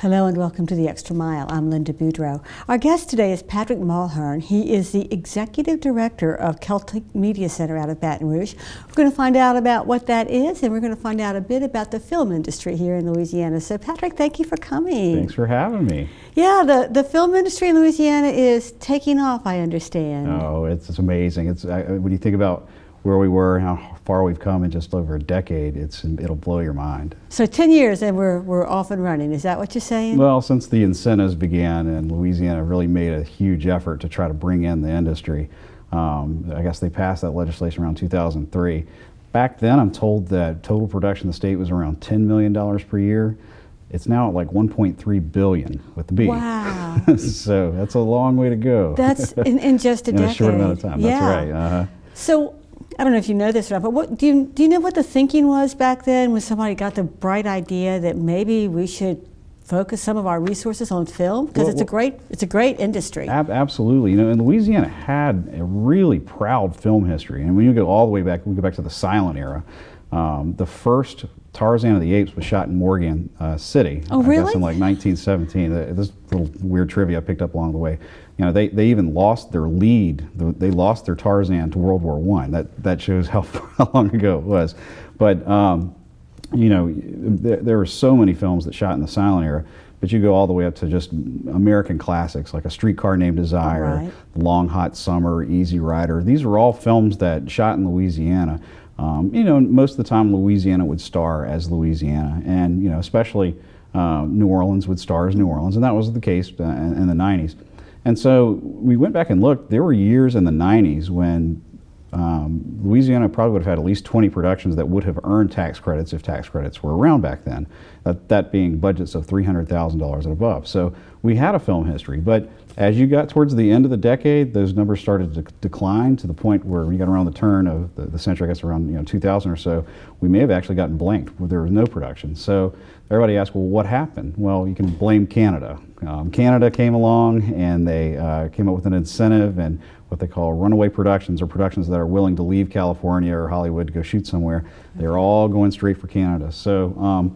Hello and welcome to The Extra Mile. I'm Linda Boudreaux. Our guest today is Patrick Mulhearn. He is the Executive Director of Celtic Media Center out of Baton Rouge. We're going to find out about what that is, and we're going to find out a bit about the film industry here in Louisiana. So Patrick, thank you for coming. Thanks for having me. Yeah, the film industry in Louisiana is taking off, I understand. Oh, it's amazing. When you think about where we were and how far we've come in just over a decade, it'll blow your mind. So 10 years and we're off and running. Is that what you're saying? Well, since the incentives began and Louisiana really made a huge effort to try to bring in the industry, I guess they passed that legislation around 2003. Back then, I'm told that total production in the state was around $10 million per year. It's now at like 1.3 billion with the B. Wow. So that's a long way to go. That's in just a decade. In a short amount of time. Yeah. That's right. So I don't know if you know this or not, but do you know what the thinking was back then when somebody got the bright idea that maybe we should focus some of our resources on film? Because it's a great industry. Absolutely. You know, and Louisiana had a really proud film history. And when you go all the way back, we go back to the silent era. The first Tarzan of the Apes was shot in Morgan City. Oh, really? I guess in like 1917. This little weird trivia I picked up along the way. You know, they even lost their lead. They lost their Tarzan to World War I. That shows how long ago it was. But you know, there were so many films that shot in the silent era. But you go all the way up to just American classics like A Streetcar Named Desire, right. Long Hot Summer, Easy Rider. These were all films that shot in Louisiana. You know, most of the time Louisiana would star as Louisiana, and you know, especially New Orleans would star as New Orleans, and that was the case in the 90s. And so we went back and looked. There were years in the 90s when Louisiana probably would have had at least 20 productions that would have earned tax credits if tax credits were around back then, that being budgets of $300,000 and above. So we had a film history, but as you got towards the end of the decade, those numbers started to decline to the point where we got around the turn of the century, I guess around 2000 or so, we may have actually gotten blanked where there was no production. So everybody asked, well, what happened? Well, you can blame Canada. Canada came along and they came up with an incentive and what they call runaway productions, or productions that are willing to leave California or Hollywood to go shoot somewhere. They're all going straight for Canada. So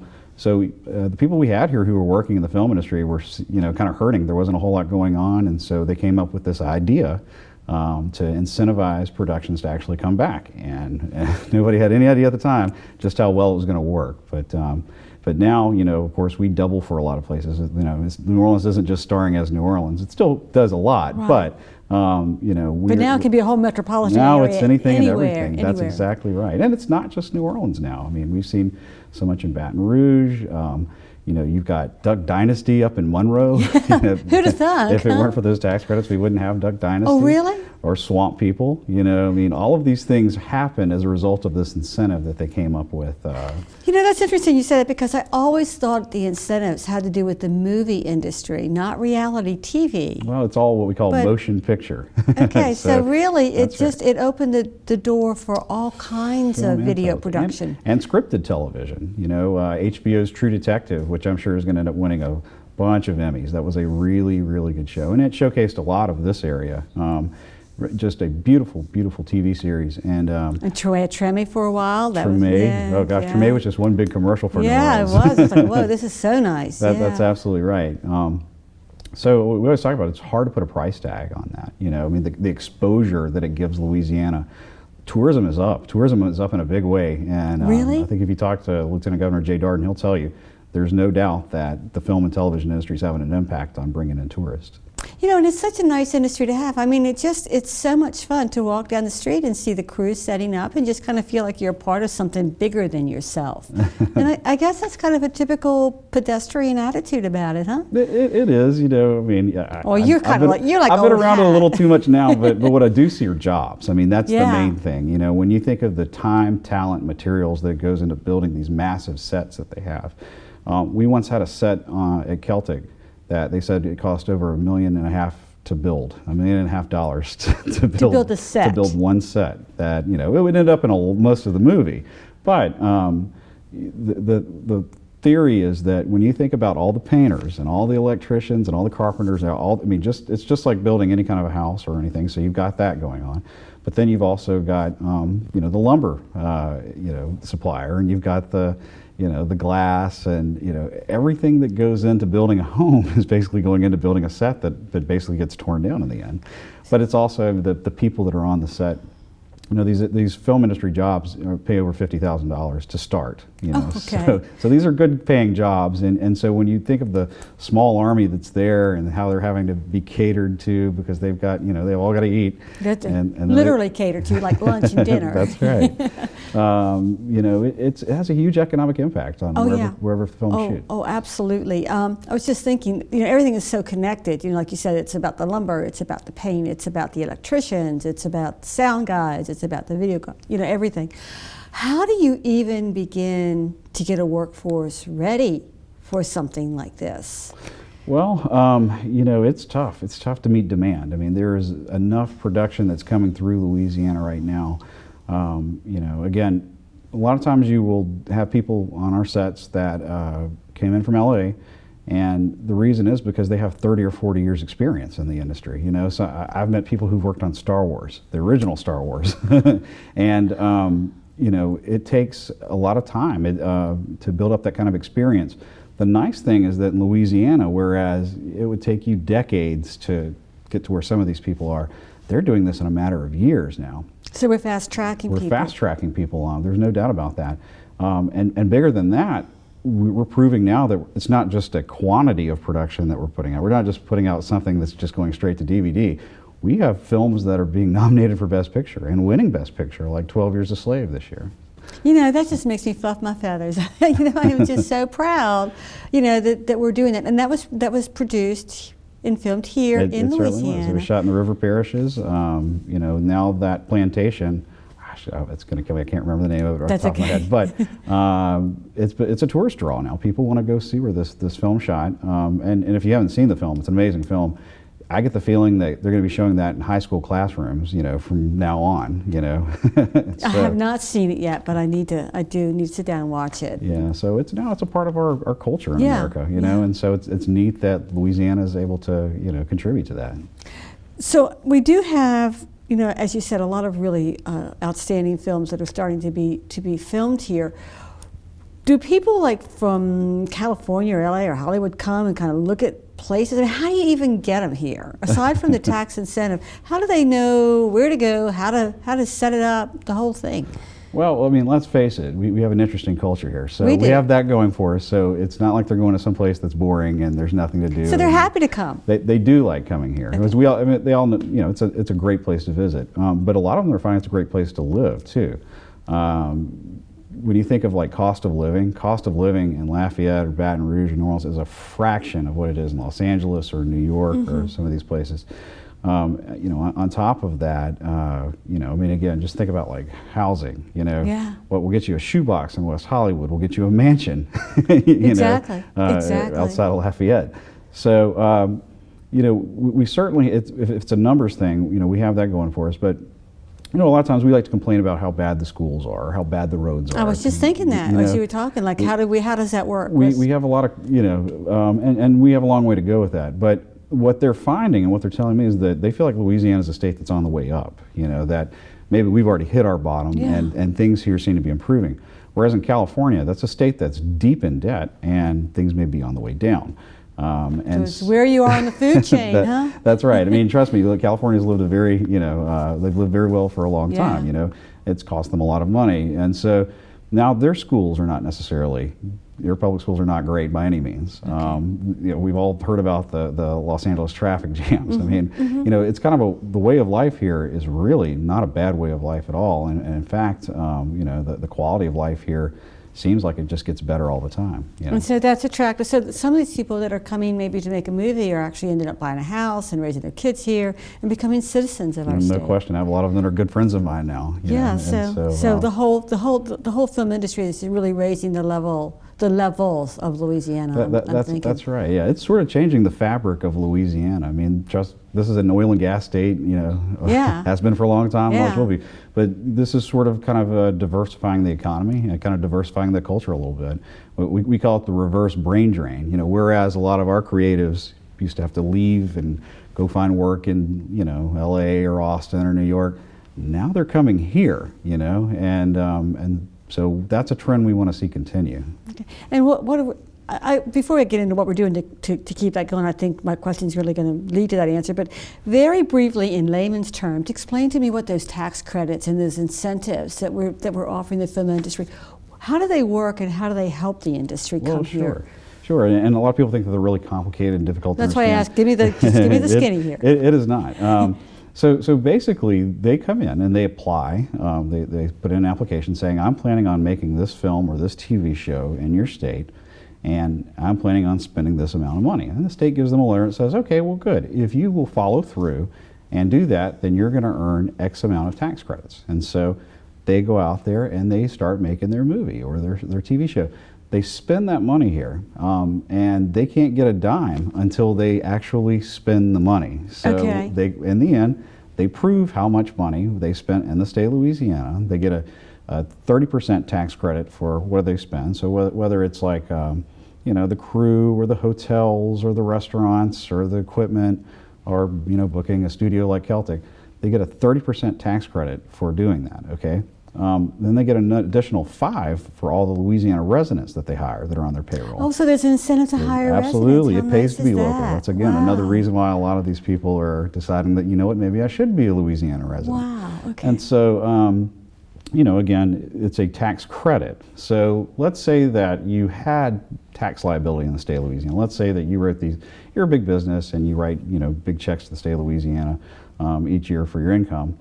the people we had here who were working in the film industry were, kind of hurting. There wasn't a whole lot going on, and so they came up with this idea to incentivize productions to actually come back. And nobody had any idea at the time just how well it was going to work. But now, of course, we double for a lot of places. New Orleans isn't just starring as New Orleans. It still does a lot, right. But but now it can be a whole metropolitan now area. It's anything anywhere, and everything. That's anywhere. exactly right. And it's not just New Orleans now. I mean, we've seen so much in Baton Rouge. You've got Duck Dynasty up in Monroe. Who'd have thought? If it weren't for those tax credits, we wouldn't have Duck Dynasty. Oh, really? Or Swamp People. All of these things happen as a result of this incentive that they came up with. That's interesting you said it, because I always thought the incentives had to do with the movie industry, not reality TV. Well, it's all what we call motion picture. Okay, so really it opened the door for all kinds of video production. And scripted television. HBO's True Detective, which I'm sure is going to end up winning a bunch of Emmys. That was a really, really good show. And it showcased a lot of this area. Just a beautiful, beautiful TV series. And Troy Treme for a while. Treme. Oh gosh, Treme was just one big commercial for New Orleans. Yeah, it was. It's like, whoa, this is so nice. That's absolutely right. So we always talk about it's hard to put a price tag on that. The exposure that it gives Louisiana. Tourism is up. Tourism is up in a big way. And really? I think if you talk to Lieutenant Governor Jay Darden, he'll tell you there's no doubt that the film and television industry is having an impact on bringing in tourists. And it's such a nice industry to have. I mean, it's so much fun to walk down the street and see the crews setting up and just kind of feel like you're a part of something bigger than yourself. And I guess that's kind of a typical pedestrian attitude about it, huh? It is, Well, you're kind of like, I've been around it a little too much now, but what I do see are jobs. I mean, that's the main thing. When you think of the time, talent, materials that goes into building these massive sets that they have. We once had a set at Celtic that they said it cost over $1.5 million to build, $1.5 million to build a set. To build one set that it would end up in most of the movie. But the theory is that when you think about all the painters and all the electricians and all the carpenters, it's just like building any kind of a house or anything. So you've got that going on. But then you've also got, the lumber, supplier, and you've got the glass, and, everything that goes into building a home is basically going into building a set that basically gets torn down in the end. But it's also the people that are on the set. These film industry jobs pay over $50,000 to start. Oh, okay. So these are good paying jobs, and so when you think of the small army that's there and how they're having to be catered to because they've got they've all got to eat. That's literally catered to, like lunch and dinner. That's right. It has a huge economic impact on wherever film shoots. Oh, absolutely. I was just thinking, everything is so connected. Like you said, it's about the lumber, it's about the paint, it's about the electricians, it's about the sound guys, it's about the video, everything. How do you even begin to get a workforce ready for something like this? Well, it's tough. It's tough to meet demand. I mean, there is enough production that's coming through Louisiana right now. Again, a lot of times you will have people on our sets that came in from LA, and the reason is because they have 30 or 40 years experience in the industry. So I've met people who've worked on Star Wars, the original Star Wars, and it takes a lot of time to build up that kind of experience. The nice thing is that in Louisiana, whereas it would take you decades to get to where some of these people are, they're doing this in a matter of years now. So we're fast-tracking people. We're fast-tracking people. There's no doubt about that. And bigger than that, we're proving now that it's not just a quantity of production that we're putting out. We're not just putting out something that's just going straight to DVD. We have films that are being nominated for Best Picture and winning Best Picture, like 12 Years a Slave this year. That just makes me fluff my feathers. I am just so proud, that we're doing that. And that was produced and filmed here in Louisiana. Certainly was. It was shot in the river parishes. Now that plantation, it's going to kill me. I can't remember the name of it off the top of my head. But it's a tourist draw now. People want to go see where this film shot. And if you haven't seen the film, it's an amazing film. I get the feeling that they're going to be showing that in high school classrooms, from now on, I have not seen it yet, but I do need to sit down and watch it. Yeah, so it's a part of our culture in America, and so it's neat that Louisiana is able to, contribute to that. So we do have, as you said, a lot of really outstanding films that are starting to be filmed here. Do people like from California or LA or Hollywood come and kind of look at places? I mean, how do you even get them here? Aside from the tax incentive, how do they know where to go, how to set it up, the whole thing? Well, I mean, let's face it, we have an interesting culture here. So we have that going for us. So it's not like they're going to some place that's boring and there's nothing to do. So they're happy to come. They do like coming here. Because they all know, it's a great place to visit. But a lot of them are finding it's a great place to live too. When you think of like cost of living in Lafayette or Baton Rouge or New Orleans is a fraction of what it is in Los Angeles or New York or some of these places. On top of that, again, just think about like housing, what will get you a shoebox in West Hollywood will get you a mansion, exactly. outside of Lafayette. So, we certainly, if it's a numbers thing, we have that going for us, but a lot of times we like to complain about how bad the schools are, or how bad the roads are. I was just thinking that as you were talking, like how does that work? We have a lot of, and we have a long way to go with that. But what they're finding and what they're telling me is that they feel like Louisiana is a state that's on the way up, that maybe we've already hit our bottom and things here seem to be improving. Whereas in California, that's a state that's deep in debt and things may be on the way down. So it's where you are in the food chain, huh? That's right. I mean, trust me, California's lived a very, they've lived very well for a long time, It's cost them a lot of money. And so now their schools are not necessarily, their public schools are not great by any means. Okay. We've all heard about the Los Angeles traffic jams. I mean, it's kind of the way of life here is really not a bad way of life at all. And in fact, the quality of life here seems like it just gets better all the time. And so that's attractive. So some of these people that are coming maybe to make a movie are actually ended up buying a house and raising their kids here and becoming citizens of our state. No question. I have a lot of them that are good friends of mine now. So the whole film industry is really raising the levels of Louisiana. That's right. Yeah, it's sort of changing the fabric of Louisiana. I mean, this is an oil and gas state. Has been for a long time. Always will be. But this is sort of kind of diversifying the economy and kind of diversifying the culture a little bit. We call it the reverse brain drain. Whereas a lot of our creatives used to have to leave and go find work in L.A. or Austin or New York. Now they're coming here, you know, and so that's a trend we want to see continue. Okay. And what are before we get into what we're doing to keep that going, I think my question is really going to lead to that answer. But very briefly, in layman's terms, explain to me what those tax credits and those incentives that we're offering the film industry, how do they work and how do they help the industry come here? Sure, and a lot of people think that they're really complicated and difficult to understand. That's why I asked, give me the skinny here. It is not. So basically, they come in and they apply. They put in an application saying, I'm planning on making this film or this TV show in your state, and I'm planning on spending this amount of money. And the state gives them a letter and says, okay, well, good. If you will follow through and do that, then you're going to earn X amount of tax credits. And so they go out there and they start making their movie or their TV show. They spend that money here, and they can't get a dime until they actually spend the money. So they, in the end, they prove how much money they spent in the state of Louisiana. They get a 30% tax credit for what they spend. So whether it's like, you know, the crew or the hotels or the restaurants or the equipment or, you know, booking a studio like Celtic, they get a 30% tax credit for doing that, okay? Then they get an additional 5 for all the Louisiana residents that they hire that are on their payroll. Oh, so there's an incentive to hire absolutely. residents. It pays to be local. That's, again, another reason why a lot of these people are deciding that, you know what, maybe I should be a Louisiana resident. Wow, okay. And so, you know, again, it's a tax credit. So let's say that you had tax liability in the state of Louisiana. Let's say that you wrote these, you're a big business and you write, you know, big checks to the state of Louisiana each year for your income.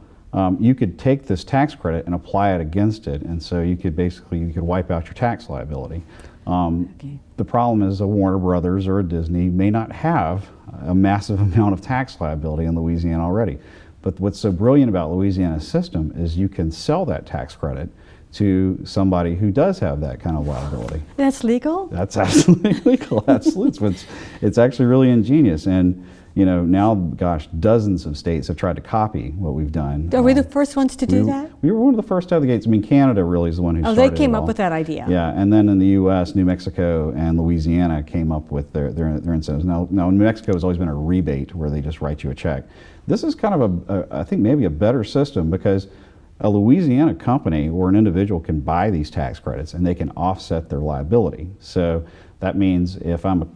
You could take this tax credit and apply it against it, and so you could wipe out your tax liability. The problem is a Warner Brothers or a Disney may not have a massive amount of tax liability in Louisiana already. But what's so brilliant about Louisiana's system is you can sell that tax credit to somebody who does have that kind of liability. That's legal? That's absolutely legal. Absolutely. It's actually really ingenious. And you know, now, gosh, dozens of states have tried to copy what we've done. Are we the first ones to do that? We were one of the first out of the gates. I mean, Canada really is the one who started it. Oh, they came up with that idea. Yeah, and then in the U.S., New Mexico and Louisiana came up with their incentives. Now, New Mexico has always been a rebate where they just write you a check. This is kind of I think maybe a better system because a Louisiana company or an individual can buy these tax credits and they can offset their liability. So that means if I'm a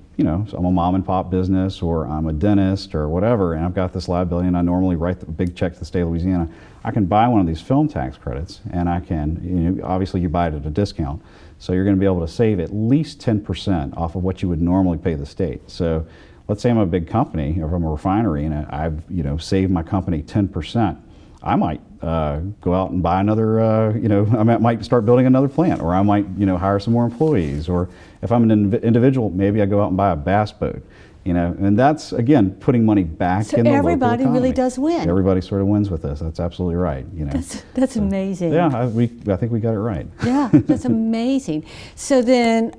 mom and pop business or I'm a dentist or whatever, and I've got this liability and I normally write the big check to the state of Louisiana, I can buy one of these film tax credits and I can, you know, obviously you buy it at a discount. So you're going to be able to save at least 10% off of what you would normally pay the state. So let's say I'm a big company or I'm a refinery and I've, you know, saved my company 10%. I might go out and buy another, you know, I might start building another plant, or I might, you know, hire some more employees, or if I'm an individual, maybe I go out and buy a bass boat, you know, and that's, again, putting money back in the local economy. So everybody really does win. Everybody sort of wins with this. That's absolutely right, you know. That's amazing. Yeah, I think we got it right. Yeah, that's amazing. So then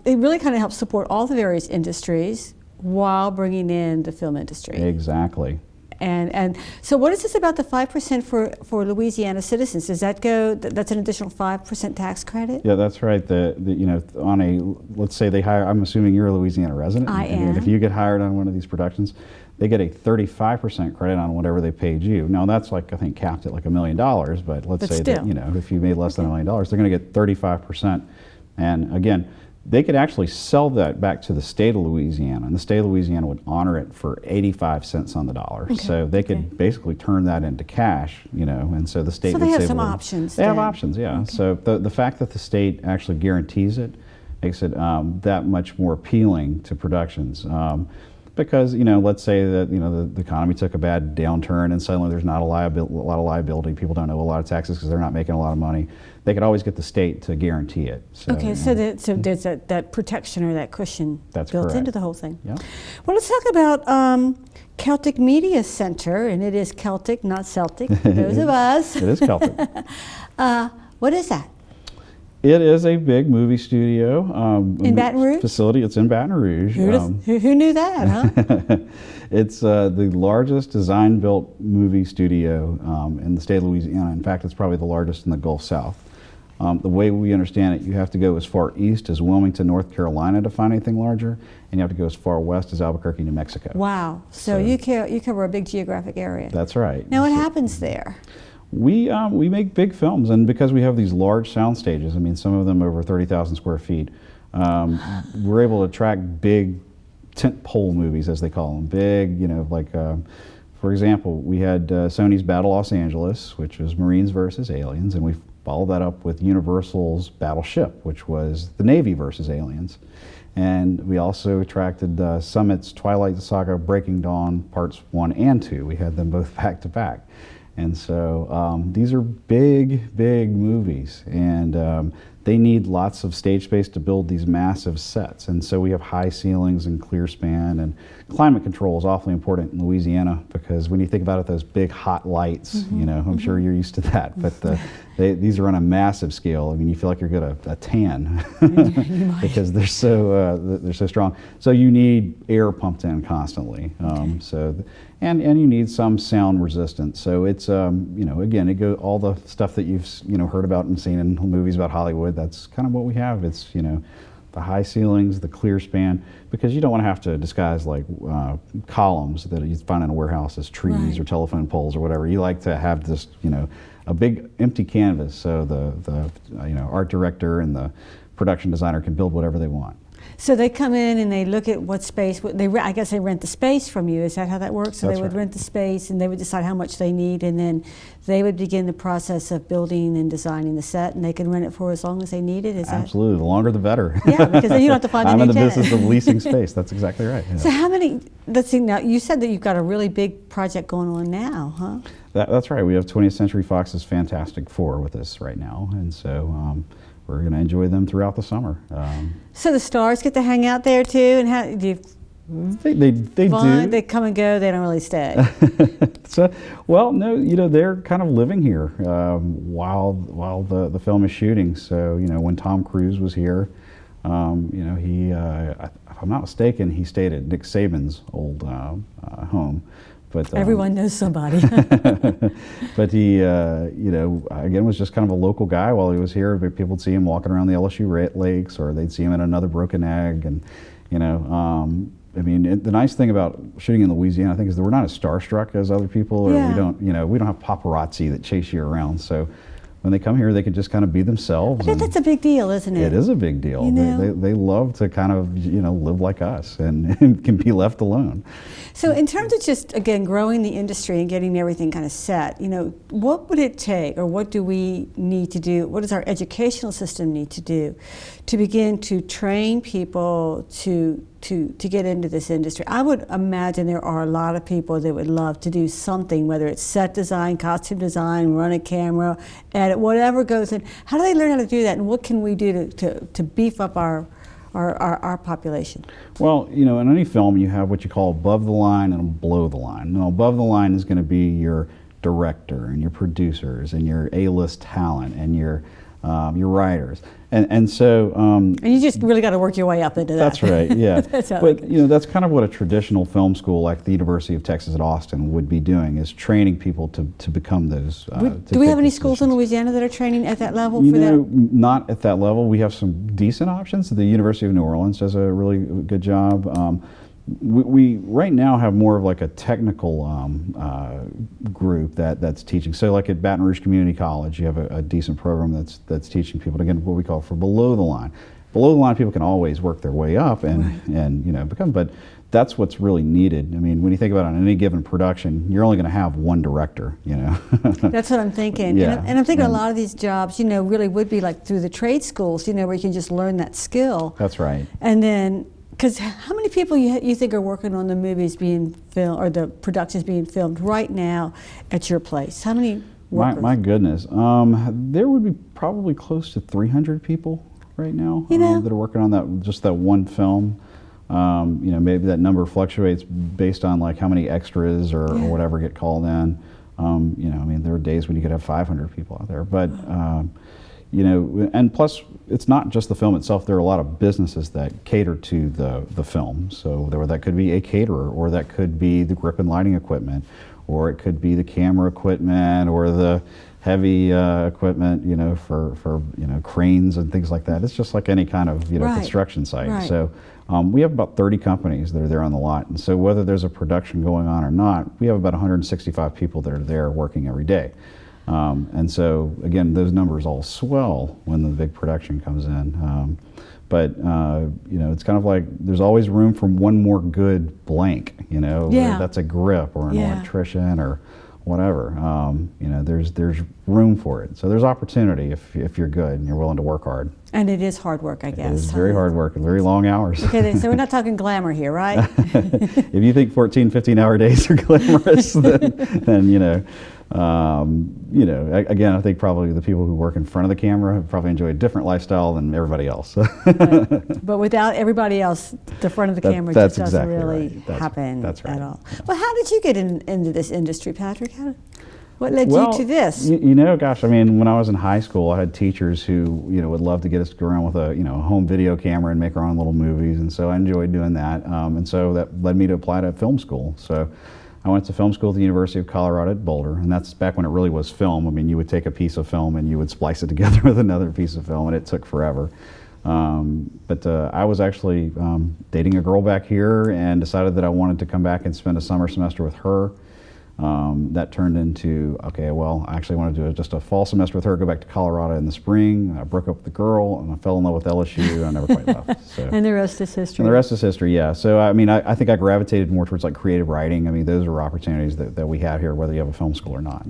it really kind of helps support all the various industries while bringing in the film industry. Exactly. And so what is this about the 5% for Louisiana citizens? Does that go, that's an additional 5% tax credit? Yeah, that's right. You know, on a, let's say they hire, I'm assuming you're a Louisiana resident. I am. And if you get hired on one of these productions, they get a 35% credit on whatever they paid you. Now that's like, I think capped at like $1 million, but let's say that, you know, if you made less than $1 million, they're going to get 35%. And again, they could actually sell that back to the state of Louisiana, and the state of Louisiana would honor it for 85 cents on the dollar. Okay. So they could basically turn that into cash, you know, and so the state would save. So they have some options. They have options, yeah. Okay. So the fact that the state actually guarantees it makes it that much more appealing to productions. Because, you know, let's say that, you know, the economy took a bad downturn and suddenly there's not a lot of liability. People don't owe a lot of taxes because they're not making a lot of money. They could always get the state to guarantee it. So, okay, so there's that protection or that cushion built into the whole thing. Yeah. Well, let's talk about Celtic Media Center, and it is Celtic, not Celtic, for those of us. It is Celtic. What is that? It is a big movie studio. In Baton Rouge? Facility. It's in Baton Rouge. Who knew that, huh? It's the largest design-built movie studio in the state of Louisiana. In fact, it's probably the largest in the Gulf South. The way we understand it, you have to go as far east as Wilmington, North Carolina to find anything larger, and you have to go as far west as Albuquerque, New Mexico. Wow. So you cover a big geographic area. That's right. Now what happens there? We make big films, and because we have these large sound stages, I mean, some of them over 30,000 square feet, we're able to attract big tent pole movies, as they call them. Big, like, for example, we had Sony's Battle Los Angeles, which was Marines versus Aliens, and we followed that up with Universal's Battleship, which was the Navy versus Aliens. And we also attracted Summit's Twilight Saga Breaking Dawn Parts 1 and 2. We had them both back to back. And so these are big, big movies, and they need lots of stage space to build these massive sets. And so we have high ceilings and clear span, and climate control is awfully important in Louisiana, because when you think about it, those big hot lights, I'm sure you're used to that, but these are on a massive scale. I mean, you feel like you're getting a tan because they're so strong. So you need air pumped in constantly. And you need some sound resistance. So it's again, it goes all the stuff that you've heard about and seen in movies about Hollywood. That's kind of what we have. It's the high ceilings, the clear span, because you don't want to have to disguise like columns that you find in a warehouse as trees or telephone poles or whatever. You like to have this a big empty canvas, so the art director and the production designer can build whatever they want. So they come in and they look at what space, I guess they rent the space from you. Is that how that works? So That's they would right. rent the space, and they would decide how much they need, and then they would begin the process of building and designing the set, and they can rent it for as long as they need it. Is Absolutely. The longer the better. Yeah, because then you don't have to find I'm a in new the tenant. business of leasing space. That's exactly right. Yeah. So how many, let's see, now you said that you've got a really big project going on now, huh? That's right. We have 20th Century Fox's Fantastic Four with us right now, and so we're going to enjoy them throughout the summer. So the stars get to hang out there too, and how do you They do. They come and go. They don't really stay. So, well, no, they're kind of living here while the film is shooting. So, when Tom Cruise was here, he, if I'm not mistaken, he stayed at Nick Saban's old home. But, Everyone knows somebody. but he, again, was just kind of a local guy while he was here. People would see him walking around the LSU lakes, or they'd see him at another Broken Egg, and I mean, the nice thing about shooting in Louisiana, I think, is that we're not as starstruck as other people, or Yeah. we don't have paparazzi that chase you around. So when they come here, they can just kind of be themselves. I bet that's a big deal, isn't it? It is a big deal. They love to kind of live like us and can be left alone. So in terms of just, again, growing the industry and getting everything kind of set, what would it take, or what do we need to do, what does our educational system need to do to begin to train people to get into this industry? I would imagine there are a lot of people that would love to do something, whether it's set design, costume design, run a camera, edit, whatever goes in. How do they learn how to do that, and what can we do to beef up our population? Well, in any film, you have what you call above the line and below the line. Now, above the line is going to be your director and your producers and your A-list talent and your writers. And so... and you just really got to work your way up into that. That's right, yeah. But that's kind of what a traditional film school like the University of Texas at Austin would be doing, is training people to become those. Do we have any schools in Louisiana that are training at that level for that? Not at that level. We have some decent options. The University of New Orleans does a really good job. We right now have more of like a technical group that's teaching. So like at Baton Rouge Community College, you have a decent program that's teaching people, again, what we call for below the line. Below the line, people can always work their way up and become, but that's what's really needed. I mean, when you think about it, on any given production, you're only going to have one director, That's what I'm thinking. Yeah. And I'm thinking a lot of these jobs, really would be like through the trade schools, where you can just learn that skill. That's right. And then, because how many people you think are working on the movies being filmed, or the productions being filmed right now at your place? How many workers? My goodness. There would be probably close to 300 people right now that are working on that one film. Maybe that number fluctuates based on like how many extras or whatever get called in. There are days when you could have 500 people out there, but and plus it's not just the film itself. There are a lot of businesses that cater to the film. So that could be a caterer, or that could be the grip and lighting equipment, or it could be the camera equipment, or the heavy equipment, for cranes and things like that. It's just like any kind of construction site. Right. So we have about 30 companies that are there on the lot, and so whether there's a production going on or not, we have about 165 people that are there working every day. And so, again, those numbers all swell when the big production comes in. But you know, it's kind of like there's always room for one more good blank, you know, Yeah. that's a grip or an Yeah. electrician or whatever. You know, there's room for it. So there's opportunity if you're good and you're willing to work hard. And it is hard work, I guess. It is very hard work and very long hours. Okay, so we're not talking glamour here, right? If you think 14, 15-hour days are glamorous, then again, I think probably the people who work in front of the camera probably enjoy a different lifestyle than everybody else. But without everybody else, the front of the camera just doesn't exactly really right. happen That's right. at all. Well, how did you get into this industry, Patrick? What led Well, you to this? You know, gosh, I mean, when I was in high school, I had teachers who, you know, would love to get us to go around with a, you know, a home video camera and make our own little movies, and so I enjoyed doing that. And so that led me to apply to film school. So I went to film school at the University of Colorado at Boulder, and that's back when it really was film. I mean, you would take a piece of film and you would splice it together with another piece of film, and it took forever. But I was actually dating a girl back here and decided that I wanted to come back and spend a summer semester with her. That turned into, okay, well, I actually wanted to do just a fall semester with her, go back to Colorado in the spring. I broke up with the girl, and I fell in love with LSU, and I never quite left. So. And the rest is history. And the rest is history, yeah. So, I mean, I think I gravitated more towards like creative writing. I mean, those are opportunities that we have here, whether you have a film school or not.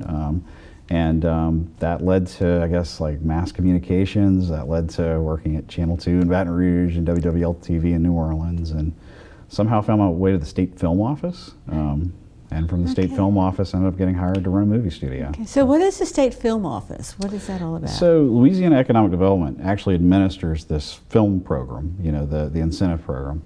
That led to, I guess, like mass communications. That led to working at Channel 2 in Baton Rouge and WWL-TV in New Orleans, and somehow found my way to the state film office. And from the state film office, I ended up getting hired to run a movie studio. Okay. So what is the state film office? What is that all about? So Louisiana Economic Development actually administers this film program, you know, the incentive program.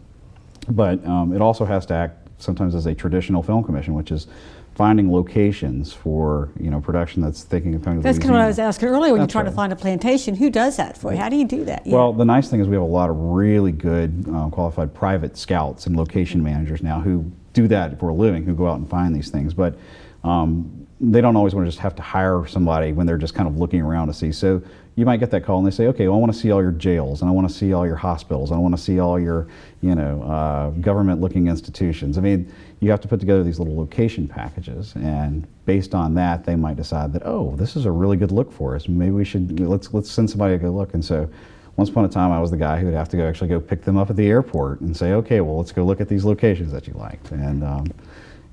But it also has to act sometimes as a traditional film commission, which is finding locations for, you know, production that's thinking of coming to That's Louisiana. kind of what I was asking earlier. When That's you're trying to find a plantation, who does that for you? How do you do that? Yeah. Well, the nice thing is we have a lot of really good qualified private scouts and location managers now who do that for a living, who go out and find these things. But they don't always want to just have to hire somebody when they're just kind of looking around to see. So you might get that call and they say, okay, well, I want to see all your jails, and I want to see all your hospitals, and I want to see all your, you know, government-looking institutions. I mean, you have to put together these little location packages, and based on that, they might decide that, oh, this is a really good look for us. Maybe we should let's send somebody to go look. And so, once upon a time, I was the guy who would have to actually go pick them up at the airport and say, okay, well, let's go look at these locations that you liked. And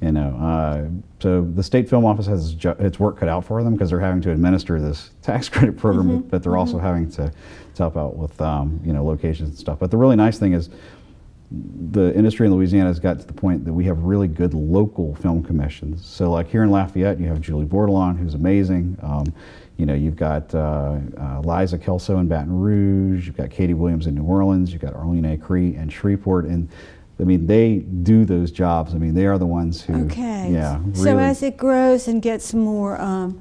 you know, so the state film office has its work cut out for them because they're having to administer this tax credit program, but they're also having to help out with you know, locations and stuff. But the really nice thing is the industry in Louisiana has got to the point that we have really good local film commissions. So like here in Lafayette, you have Julie Bourdillon, who's amazing. You know, you've got Liza Kelso in Baton Rouge, you've got Katie Williams in New Orleans, you've got Arlene A. Cree in Shreveport, and I mean, they do those jobs. I mean, they are the ones who, yeah. So really, as it grows and gets more,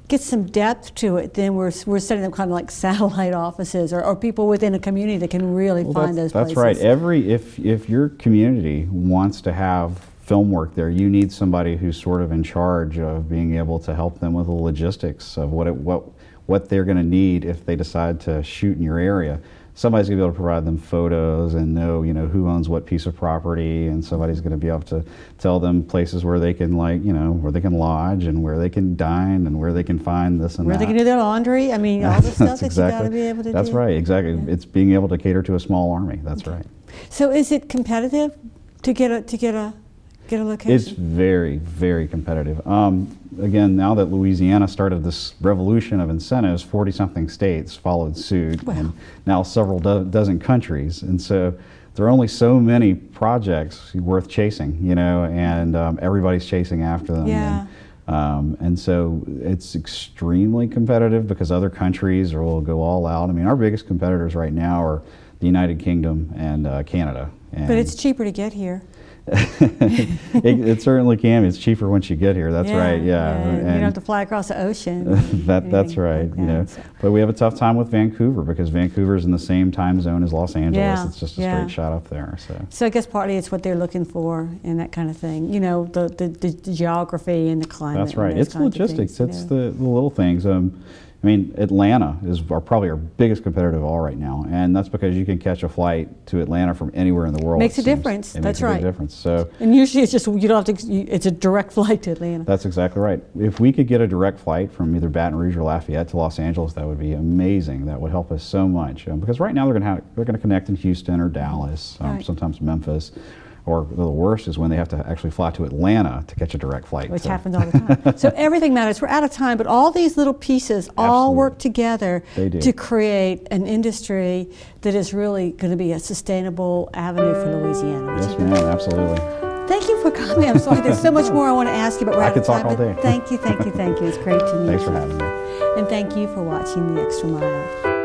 gets some depth to it, then we're setting up kind of like satellite offices or people within a community that can really find those places. That's right. If your community wants to have film work there, you need somebody who's sort of in charge of being able to help them with the logistics of what they're going to need if they decide to shoot in your area. Somebody's going to be able to provide them photos and know, you know, who owns what piece of property, and somebody's going to be able to tell them places where they can, like, you know, where they can lodge and where they can dine and where they can find this and that. Where they can do their laundry. I mean, all the stuff that you got to be able to do. That's right, exactly. Yeah. It's being able to cater to a small army. That's right. So is it competitive to get a location? It's very, very competitive. Again, now that Louisiana started this revolution of incentives, 40-something states followed suit, and now several dozen countries. And so there are only so many projects worth chasing, you know, and everybody's chasing after them. Yeah. And so it's extremely competitive because other countries will go all out. I mean, our biggest competitors right now are the United Kingdom and Canada. And but it's cheaper to get here. it certainly can. It's cheaper once you get here. That's right. Yeah, and you don't have to fly across the ocean. That's right. Like you know, but we have a tough time with Vancouver because Vancouver's in the same time zone as Los Angeles. Yeah. It's just a straight shot up there. So I guess partly it's what they're looking for and that kind of thing. You know, the geography and the climate. That's right. It's logistics. It's the little things. I I mean, Atlanta is probably our biggest competitor of all right now, and that's because you can catch a flight to Atlanta from anywhere in the world. Makes it a seems. difference. It That's makes a right. big difference. So And usually it's just, you don't have to, it's a direct flight to Atlanta. that's exactly right. If we could get a direct flight from either Baton Rouge or Lafayette to Los Angeles, that would be amazing. That would help us so much, because right now they're going to connect in Houston or Dallas, Right. sometimes Memphis. Or the worst is when they have to actually fly to Atlanta to catch a direct flight. Which So- happens all the time. So everything matters. We're out of time, but all these little pieces all Absolutely. work together They do. to create an industry that is really going to be a sustainable avenue for Louisiana. which Yes, is- ma'am, absolutely. Thank you for coming. I'm sorry, there's so much more I want to ask you, but we're I out could of time. talk all but day. Thank you, thank you, thank you. It's great to meet you. Thanks for having me. And thank you for watching The Extra Mile.